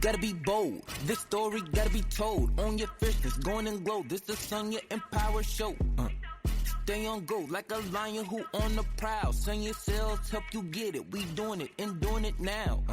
gotta be bold. This story gotta be told. On your fierceness, going and glow. This the Sonja Empower Show. Stay on go like a lion who on the prowl. Send your cells, help you get it. We doing it and doing it now.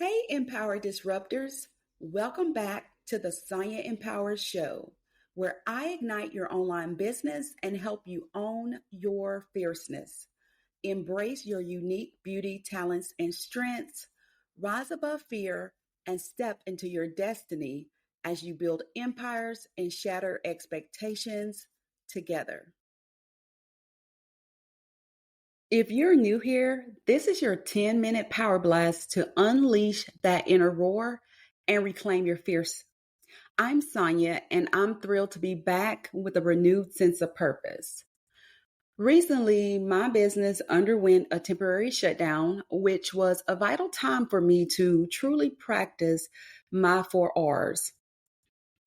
Hey, Empower Disruptors. Welcome back to the Sonja Empower Show, where I ignite your online business and help you own your fierceness. Embrace your unique beauty, talents, and strengths. Rise above fear and step into your destiny as you build empires and shatter expectations together. If you're new here, this is your 10-minute power blast to unleash that inner roar and reclaim your fierce. I'm Sonja, and I'm thrilled to be back with a renewed sense of purpose. Recently, my business underwent a temporary shutdown, which was a vital time for me to truly practice my 4 R's: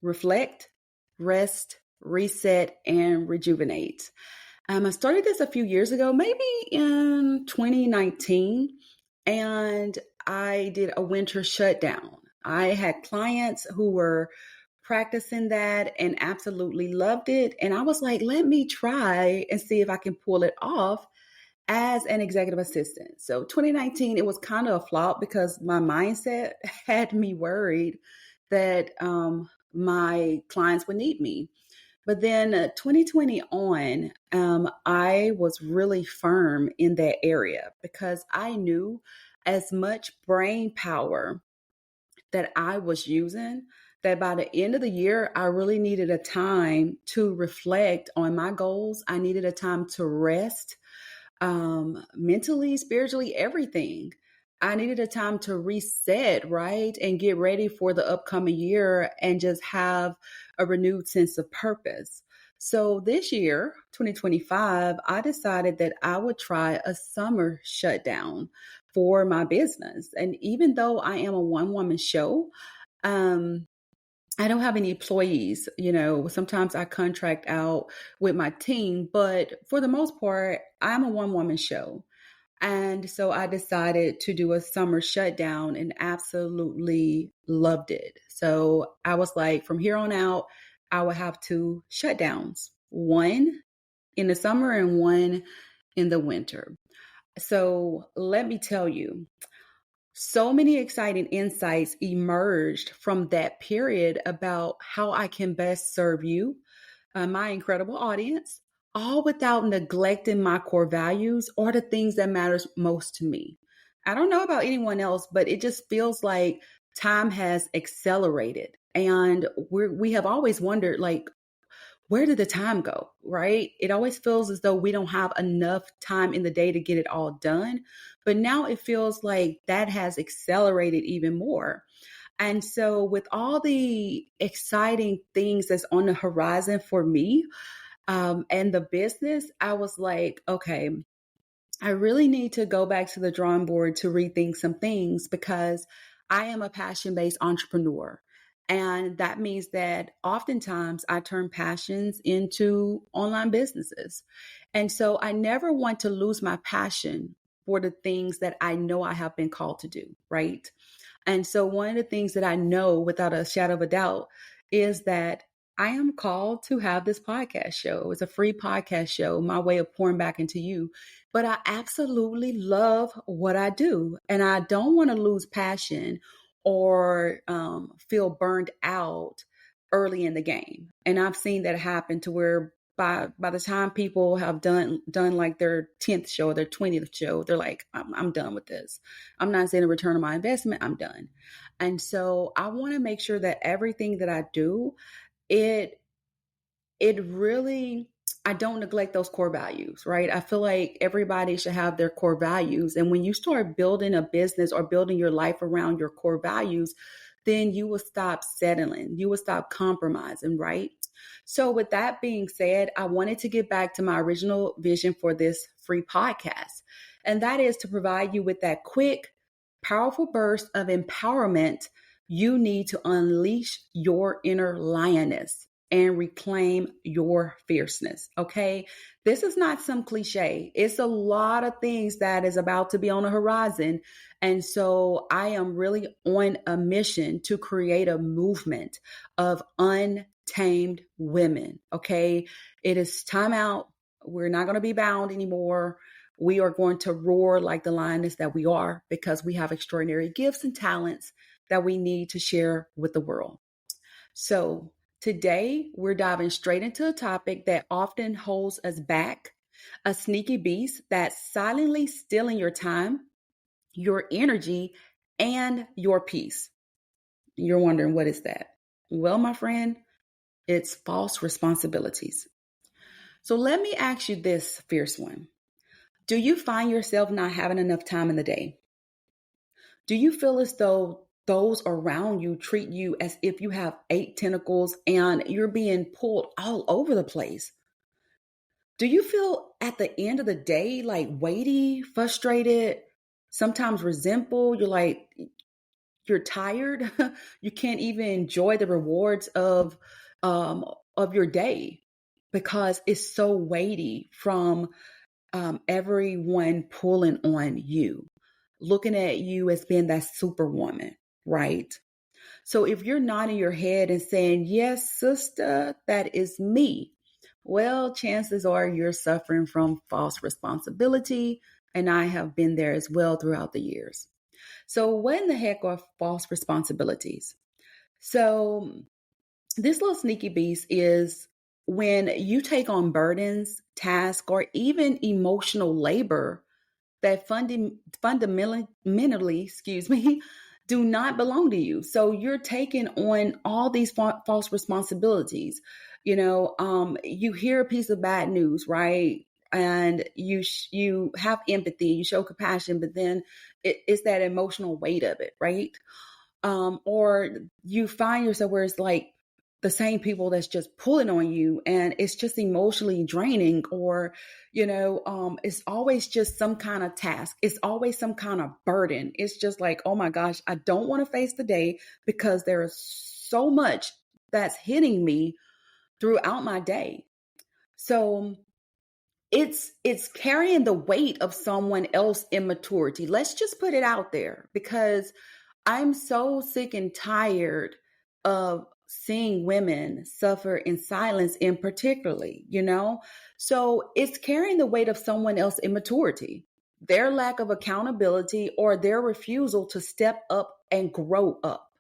reflect, rest, reset, and rejuvenate. I started this a few years ago, maybe in 2019, and I did a winter shutdown. I had clients who were practicing that and absolutely loved it. And I was like, let me try and see if I can pull it off as an executive assistant. So 2019, it was kind of a flop because my mindset had me worried that my clients would need me. But then 2020 on, I was really firm in that area because I knew as much brain power that I was using that by the end of the year, I really needed a time to reflect on my goals. I needed a time to rest mentally, spiritually, everything. I needed a time to reset, right? And get ready for the upcoming year and just have a renewed sense of purpose. So this year, 2025, I decided that I would try a summer shutdown for my business. And even though I am a one-woman show, I don't have any employees. Sometimes I contract out with my team, but for the most part, I'm a one-woman show. And so I decided to do a summer shutdown and absolutely loved it. So I was like, from here on out, I will have 2 shutdowns, one in the summer and one in the winter. So let me tell you, so many exciting insights emerged from that period about how I can best serve you, my incredible audience, all without neglecting my core values or the things that matters most to me. I don't know about anyone else, but it just feels like time has accelerated. And we have always wondered, like, where did the time go, right? It always feels as though we don't have enough time in the day to get it all done. But now it feels like that has accelerated even more. And so with all the exciting things that's on the horizon for me and the business, I was like, okay, I really need to go back to the drawing board to rethink some things because I am a passion-based entrepreneur. And that means that oftentimes I turn passions into online businesses. And so I never want to lose my passion for the things that I know I have been called to do, right? And so one of the things that I know without a shadow of a doubt is that I am called to have this podcast show. It's a free podcast show, my way of pouring back into you. But I absolutely love what I do. And I don't want to lose passion or feel burned out early in the game. And I've seen that happen to where by the time people have done like their 10th show, their 20th show, they're like, I'm done with this. I'm not seeing a return on my investment. I'm done. And so I want to make sure that everything that I do, it really, I don't neglect those core values, right? I feel like everybody should have their core values. And when you start building a business or building your life around your core values, then you will stop settling. You will stop compromising, right? So with that being said, I wanted to get back to my original vision for this free podcast. And that is to provide you with that quick, powerful burst of empowerment you need to unleash your inner lioness and reclaim your fierceness. Okay. This is not some cliche. It's a lot of things that is about to be on the horizon. And so I am really on a mission to create a movement of untamed women. Okay. It is time out. We're not going to be bound anymore. We are going to roar like the lioness that we are, because we have extraordinary gifts and talents that we need to share with the world. So today we're diving straight into a topic that often holds us back, a sneaky beast that's silently stealing your time, your energy, and your peace. You're wondering, what is that? Well, my friend, it's false responsibilities. So let me ask you this, fierce one. Do you find yourself not having enough time in the day? Do you feel as though those around you treat you as if you have 8 tentacles and you're being pulled all over the place? Do you feel at the end of the day like weighty, frustrated, sometimes resentful? You're tired. You can't even enjoy the rewards of your day because it's so weighty from everyone pulling on you, looking at you as being that superwoman, right? So if you're nodding your head and saying, yes, sister, that is me, well, chances are you're suffering from false responsibility. And I have been there as well throughout the years. So what in the heck are false responsibilities? So this little sneaky beast is when you take on burdens, tasks, or even emotional labor that fundamentally, do not belong to you. So you're taking on all these false responsibilities. You hear a piece of bad news, right? And you have empathy, you show compassion, but then it's that emotional weight of it, right? Or you find yourself where it's like the same people that's just pulling on you and it's just emotionally draining, or it's always just some kind of task, it's always some kind of burden. It's just like, oh my gosh, I don't want to face the day because there is so much that's hitting me throughout my day. So it's carrying the weight of someone else's immaturity. Let's just put it out there, because I'm so sick and tired of seeing women suffer in silence in particularly, So it's carrying the weight of someone else's immaturity, their lack of accountability, or their refusal to step up and grow up.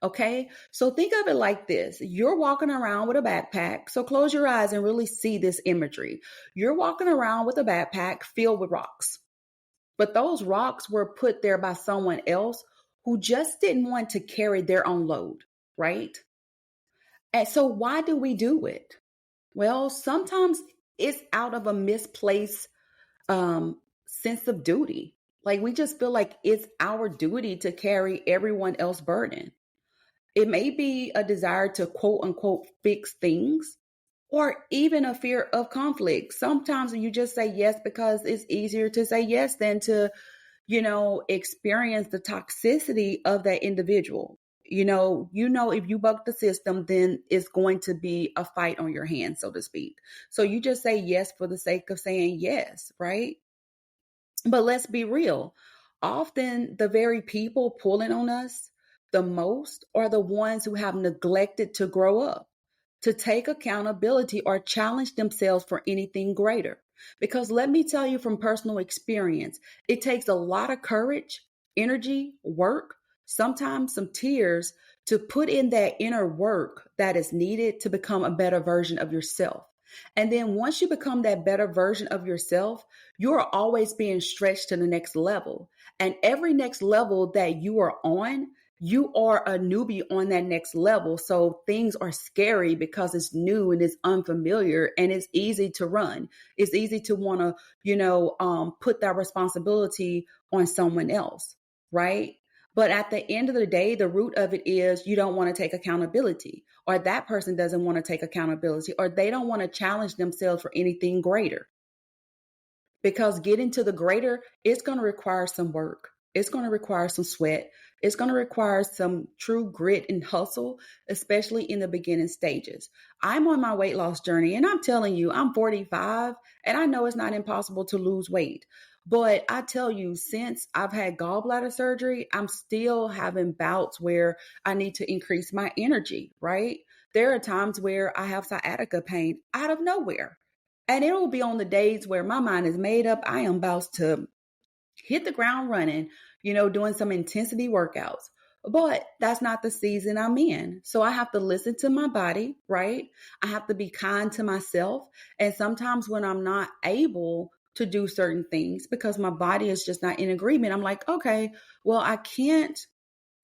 Okay. So think of it like this. You're walking around with a backpack. So close your eyes and really see this imagery. You're walking around with a backpack filled with rocks, but those rocks were put there by someone else who just didn't want to carry their own load, right? And so why do we do it? Well, sometimes it's out of a misplaced sense of duty. Like we just feel like it's our duty to carry everyone else's burden. It may be a desire to quote unquote fix things, or even a fear of conflict. Sometimes you just say yes because it's easier to say yes than to, experience the toxicity of that individual. If you buck the system, then it's going to be a fight on your hands, so to speak. So you just say yes for the sake of saying yes, right? But let's be real. Often the very people pulling on us the most are the ones who have neglected to grow up, to take accountability, or challenge themselves for anything greater. Because let me tell you from personal experience, it takes a lot of courage, energy, work, sometimes some tears to put in that inner work that is needed to become a better version of yourself. And then once you become that better version of yourself, you are always being stretched to the next level. And every next level that you are on, you are a newbie on that next level. So things are scary because it's new and it's unfamiliar, and it's easy to run. It's easy to want to, put that responsibility on someone else, right? But at the end of the day, the root of it is you don't want to take accountability, or that person doesn't want to take accountability, or they don't want to challenge themselves for anything greater. Because getting to the greater, it's going to require some work. It's going to require some sweat. It's going to require some true grit and hustle, especially in the beginning stages. I'm on my weight loss journey, and I'm telling you, I'm 45, and I know it's not impossible to lose weight. But I tell you, since I've had gallbladder surgery, I'm still having bouts where I need to increase my energy, right? There are times where I have sciatica pain out of nowhere. And it will be on the days where my mind is made up. I am about to hit the ground running, doing some intensity workouts. But that's not the season I'm in. So I have to listen to my body, right? I have to be kind to myself. And sometimes when I'm not able to do certain things because my body is just not in agreement, I'm like, okay, well, I can't,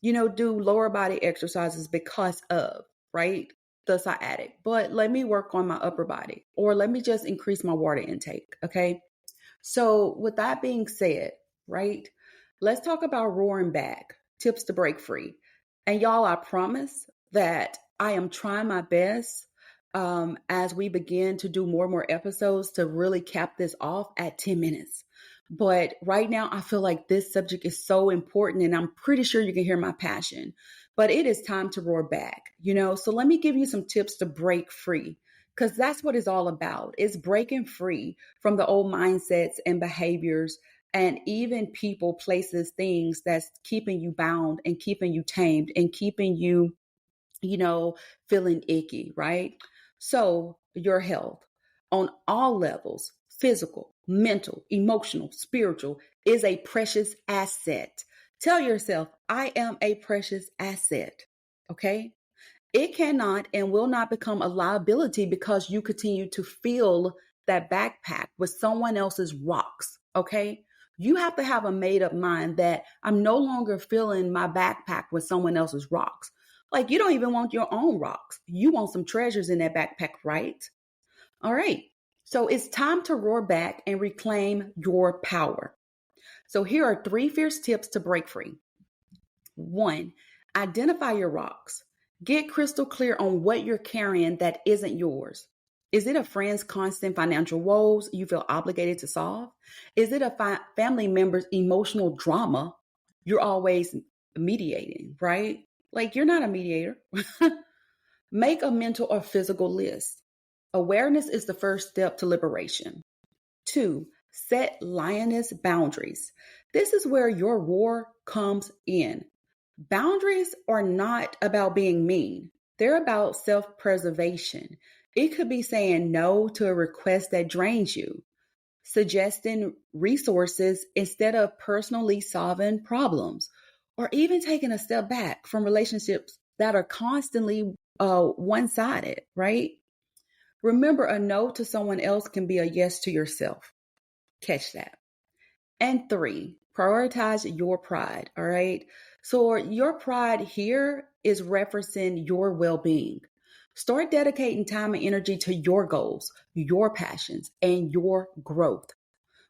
do lower body exercises because of, right? The sciatic, but let me work on my upper body, or let me just increase my water intake. Okay. So, with that being said, right, let's talk about roaring back, tips to break free. And y'all, I promise that I am trying my best as we begin to do more and more episodes to really cap this off at 10 minutes. But right now, I feel like this subject is so important, and I'm pretty sure you can hear my passion. But it is time to roar back, So, let me give you some tips to break free, because that's what it's all about. It's breaking free from the old mindsets and behaviors and even people, places, things that's keeping you bound and keeping you tamed and keeping you, feeling icky, right? So your health on all levels, physical, mental, emotional, spiritual, is a precious asset. Tell yourself, I am a precious asset. Okay. It cannot and will not become a liability because you continue to fill that backpack with someone else's rocks. Okay. You have to have a made up mind that I'm no longer filling my backpack with someone else's rocks. Like, you don't even want your own rocks. You want some treasures in that backpack, right? All right. So it's time to roar back and reclaim your power. So here are 3 fierce tips to break free. 1, identify your rocks. Get crystal clear on what you're carrying that isn't yours. Is it a friend's constant financial woes you feel obligated to solve? Is it a family member's emotional drama you're always mediating, right? Like, you're not a mediator. Make a mental or physical list. Awareness is the first step to liberation. 2, set lioness boundaries. This is where your roar comes in. Boundaries are not about being mean. They're about self-preservation. It could be saying no to a request that drains you, suggesting resources instead of personally solving problems, or even taking a step back from relationships that are constantly one-sided, right? Remember, a no to someone else can be a yes to yourself. Catch that. And 3, prioritize your pride. All right. So your pride here is referencing your well-being. Start dedicating time and energy to your goals, your passions, and your growth.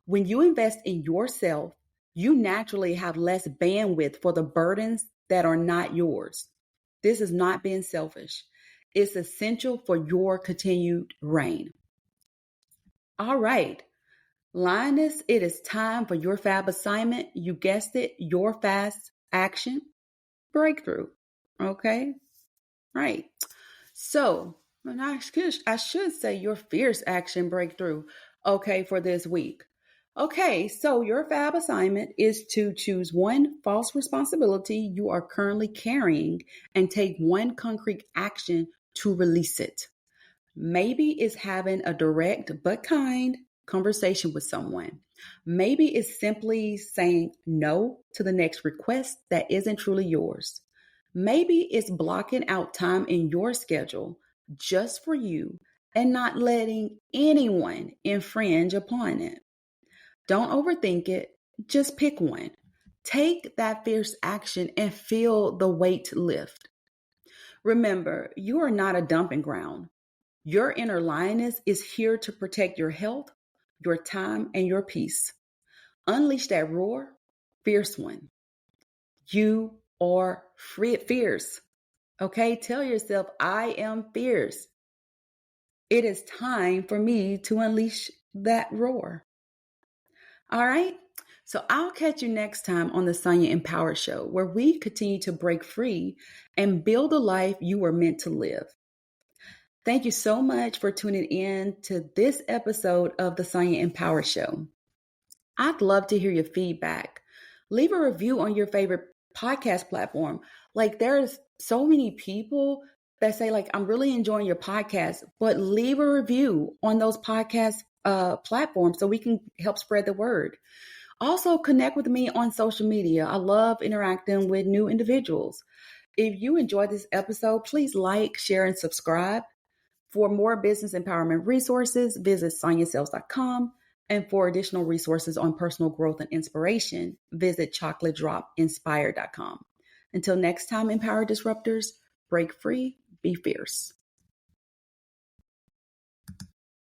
When you invest in yourself, you naturally have less bandwidth for the burdens that are not yours. This is not being selfish. It's essential for your continued reign. All right. Lioness, it is time for your fab assignment. You guessed it, your fast action breakthrough. Okay. Right. So, and I should say your fierce action breakthrough. Okay. For this week. Okay. So your fab assignment is to choose one false responsibility you are currently carrying and take one concrete action to release it. Maybe it's having a direct but kind conversation with someone. Maybe it's simply saying no to the next request that isn't truly yours. Maybe it's blocking out time in your schedule just for you and not letting anyone infringe upon it. Don't overthink it. Just pick one. Take that fierce action and feel the weight lift. Remember, you are not a dumping ground. Your inner lioness is here to protect your health, your time, and your peace. Unleash that roar, fierce one. You are fierce. Okay, tell yourself, I am fierce. It is time for me to unleash that roar. All right. So I'll catch you next time on the Sonja Empowered Show, where we continue to break free and build the life you were meant to live. Thank you so much for tuning in to this episode of the Sonja Empowered Show. I'd love to hear your feedback. Leave a review on your favorite podcast platform. Like, there's so many people that say, like, I'm really enjoying your podcast, but leave a review on those podcast platforms so we can help spread the word. Also, connect with me on social media. I love interacting with new individuals. If you enjoyed this episode, please like, share, and subscribe. For more business empowerment resources, visit sonyasells.com. And for additional resources on personal growth and inspiration, visit chocolatedropinspire.com. Until next time, Empower Disruptors, break free, be fierce.